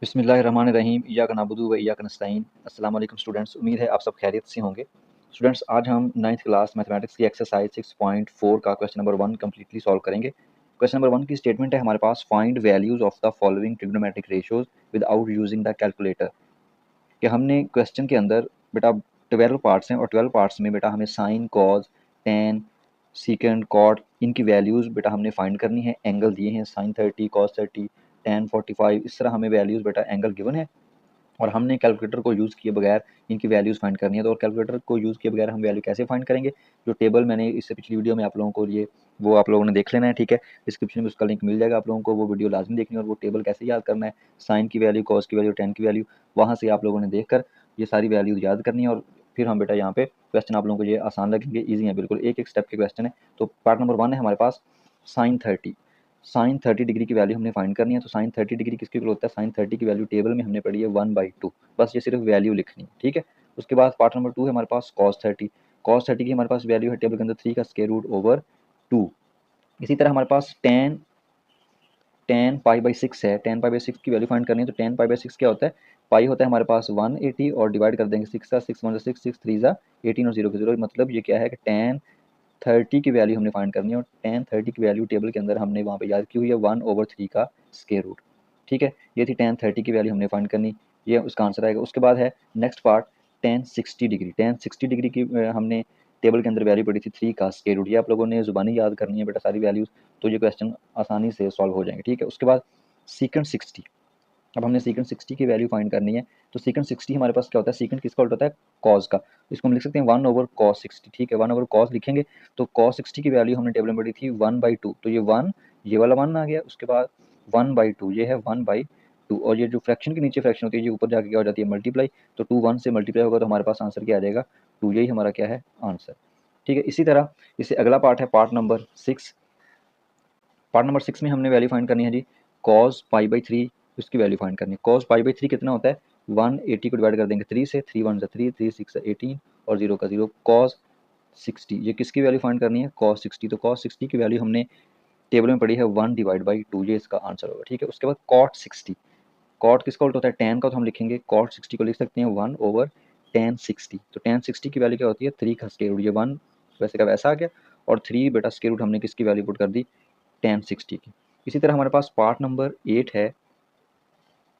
बिस्मिल्लाहिर्रहमानिर्रहीम इय्याका नअबुदु व इय्याका नस्तईन। अस्सलाम वालेकुम स्टूडेंट्स, उम्मीद है आप सब खैरियत से होंगे। स्टूडेंट्स, आज हम 9th क्लास मैथमेटिक्स की एक्सरसाइज 6.4 का क्वेश्चन नंबर 1 कंप्लीटली सॉल्व करेंगे। क्वेश्चन नंबर 1 की स्टेटमेंट है हमारे पास, find values of the following trigonometric ratios without using the calculator. कि हमने क्वेश्चन के अंदर बेटा 12 पार्ट्स हैं और 12 पार्ट्स में बेटा हमें sine, cos, tan, secant, cot, इनकी वैल्यूज़ बेटा हमने फाइंड करनी है। एंगल दिए हैं साइन 30, कॉस 30, टेन 45, इस तरह हमें वैल्यूज़ बेटा एंगल गिवन है और हमने कैलकुलेटर को यूज़ किए बगैर इनकी वैल्यूज़ फाइंड करनी है। तो और कैलकुलेटर को यूज़ किए बगैर हम वैल्यू कैसे फाइंड करेंगे? जो टेबल मैंने इससे पिछली वीडियो में आप लोगों को लिए वो आप लोगों ने देख लेना है, ठीक है। डिस्क्रिप्शन में उसका लिंक मिल जाएगा, आप लोगों को वो वीडियो लाजमी देखनी है। और वो टेबल कैसे याद करना है, साइन की वैल्यू, कॉस की वैल्यू, टेन की वैल्यू, वहाँ से आप लोगों ने देख कर ये सारी वैल्यूज़ याद करनी है। और फिर हम बेटा यहाँ पे क्वेश्चन आप लोगों को ये आसान लगेंगे, ईजी है बिल्कुल, एक एक स्टेप के क्वेश्चन है। तो पार्ट नंबर 1 है हमारे पास साइन 30। साइन 30 डिग्री की वैल्यू हमने फाइंड करनी है। तो साइन 30 डिग्री किसके इक्वल होता है? साइन 30 की वैल्यू टेबल में हमने पढ़ी है 1/2। बस ये सिर्फ वैल्यू लिखनी है, ठीक है। उसके बाद पार्ट नंबर 2 है हमारे पास कॉस 30। कॉस 30 की हमारे पास वैल्यू है टेबल के अंदर 3 का स्क्वायर रूट ओवर 2। इसी तरह हमारे पास टेन टेन पाई बाई 6 है। टेन पाई बाई 6 की वैल्यू फाइंड करनी है। तो टेन पाई बाई 6 क्या होता है? पाई होता है हमारे पास 180 और डिवाइड कर देंगे 6 का, 6 1 6, 6 3 18 और 0 का 0। मतलब ये क्या है कि टेन 30 की वैल्यू हमने फाइंड करनी है और टेन 30 की वैल्यू टेबल के अंदर हमने वहाँ पे याद की हुई है 1/3 का स्क्वायर रूट, ठीक है। ये थी टेन 30 की वैल्यू हमने फाइंड करनी, ये उसका आंसर आएगा। उसके बाद है next part ten 60 degree. Ten 60 degree की हमने टेबल के अंदर वैल्यू पड़ी थी 3 का स्क्वायर रूट। ये आप लोगों ने ज़ुबानी याद करनी है बेटा सारी वैल्यूज़, तो ये क्वेश्चन आसानी से सॉल्व हो जाएंगे, ठीक है। उसके बाद सीकेंड 60। अब हमने सीकेंड 60 की वैल्यू फाइंड करनी है। तो सीकेंड 60 हमारे पास क्या होता है? सीकेंड किसका उल्टा होता है? कॉस का। इसको हम लिख सकते हैं 1/cos 60, ठीक है। 1/cos लिखेंगे तो cos 60 की वैल्यू हमने टेबल में पढ़ी थी 1/2। तो ये 1, ये वाला 1 आ गया। उसके बाद 1/2, ये है 1/2। और ये जो फ्रैक्शन के नीचे फ्रैक्शन होती है ये ऊपर जाके क्या हो जाती है? मल्टीप्लाई। तो 2 1 से मल्टीप्लाई होगा तो हमारे पास आंसर क्या आ जाएगा? 2। यही हमारा क्या है? आंसर, ठीक है। इसी तरह इससे अगला पार्ट है पार्ट नंबर 6। पार्ट नंबर 6 में हमने वैल्यू फाइंड करनी है जी cos π/3। उसकी वैल्यू फाइंड करनी है। cos π/3 कितना होता है? 180 को डिवाइड कर देंगे 3 से, 3 1 3, 3 6 18 और 0 का 0। cos 60, ये किसकी वैल्यू फाइंड करनी है? cos 60। तो cos 60 की वैल्यू हमने टेबल में पड़ी है 1/2, ये इसका आंसर होगा, ठीक है। उसके बाद cot 60। cot किसका उल्टा होता है? tan का। तो हम लिखेंगे cot 60 को लिख सकते हैं 1/tan 60। तो tan 60 की वैल्यू क्या होती है? 3 का स्क्वायर रूट। ये 1 वैसे का वैसा आ गया और 3 बेटा स्क्वायर रूट हमने किसकी वैल्यू पुट कर दी? tan 60 की। इसी तरह हमारे पास पार्ट नंबर 8 है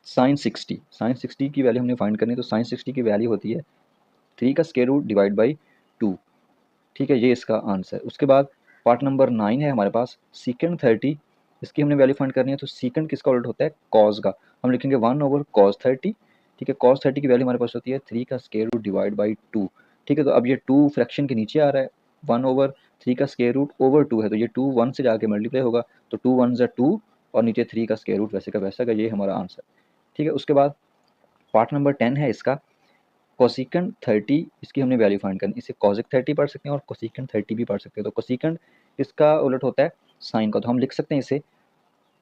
साइन 60। साइन 60 की वैल्यू हमने फाइंड करनी है। तो साइन 60 की वैल्यू होती है 3 का स्क्वायर रूट डिवाइड बाई 2, ठीक है। ये इसका आंसर है। उसके बाद पार्ट नंबर 9 है हमारे पास सीकेंड 30। इसकी हमने वैल्यू फाइंड करनी है। तो सीकेंड किसका उल्ट होता है? कॉस का। हम लिखेंगे 1/cos 30, ठीक है। cos 30 की वैल्यू हमारे पास होती है 3 का स्क्वायर रूट डिवाइड बाई 2, ठीक है। तो अब ये 2 फ्रैक्शन के नीचे आ रहा है, 1/3 का स्क्वायर रूट ओवर 2 है तो ये 2 1 से जाके मल्टीप्लाई होगा। तो 2 1 2 और नीचे 3 का स्क्वायर रूट वैसे का वैसा का, ये हमारा आंसर, ठीक है। उसके बाद पार्ट नंबर 10 है इसका कोसिकेंड 30। इसकी हमने वैल्यू फाइंड करनी। इसे कॉसिक 30 पढ़ सकते हैं और कोसिकेंड 30 भी पढ़ सकते हैं। तो कोसिकेंड इसका उलट होता है साइन का। तो हम लिख सकते हैं इसे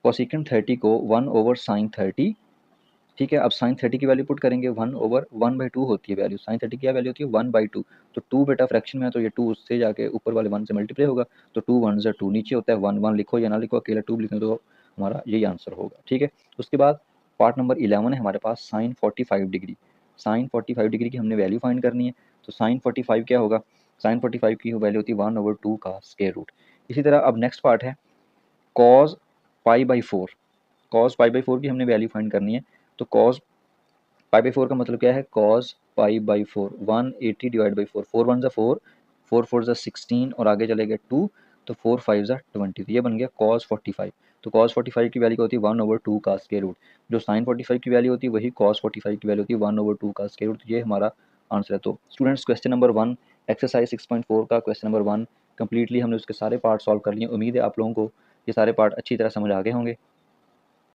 कोसिकेंड 30 को 1/sin 30, ठीक है। अब साइन 30 की वैल्यू पुट करेंगे 1/1/2 होती है वैल्यू। साइन 30 की क्या वैल्यू होती है? 1/2। तो 2 बेटा फ्रैक्शन में है तो ये 2 उससे जाके ऊपर वाले 1 से मल्टीप्लाई होगा। तो 2 1 2, नीचे होता है 1 1 लिखो या ना लिखो, अकेला 2 लिखें तो हमारा यही आंसर होगा, ठीक है। उसके बाद पार्ट नंबर 11 है हमारे पास साइन 45 डिग्री। साइन 45 डिग्री की हमने वैल्यू फाइंड करनी है। तो साइन 45 क्या होगा? साइन 45 की वैल्यू होती है 1/2 का स्क्वायर रूट। इसी तरह अब नेक्स्ट पार्ट है कॉज π/4। कॉज π/4 की हमने वैल्यू फाइंड करनी है। तो कॉज π/4 का मतलब क्या है? cos π/4 180 डिवाइड बाई 4, 4 1 4, 4 4 16 और आगे चले गए 2, तो 4 5 20। तो ये बन गया cos 45। तो cos 45 की वैल्यू क्या होती है? 1/2 का स्क्वायर रूट। जो sin 45 की वैल्यू होती है वही cos 45 की वैल्यू होती है 1/2 का स्क्वायर रूट। ये हमारा आंसर है। तो स्टूडेंट्स क्वेश्चन नंबर 1 एक्सरसाइज 6.4 का क्वेश्चन नंबर 1 कंप्लीटली हमने उसके सारे पार्ट सॉल्व कर लिए। उम्मीद है आप लोगों को ये सारे पार्ट अच्छी तरह समझ आ गए होंगे।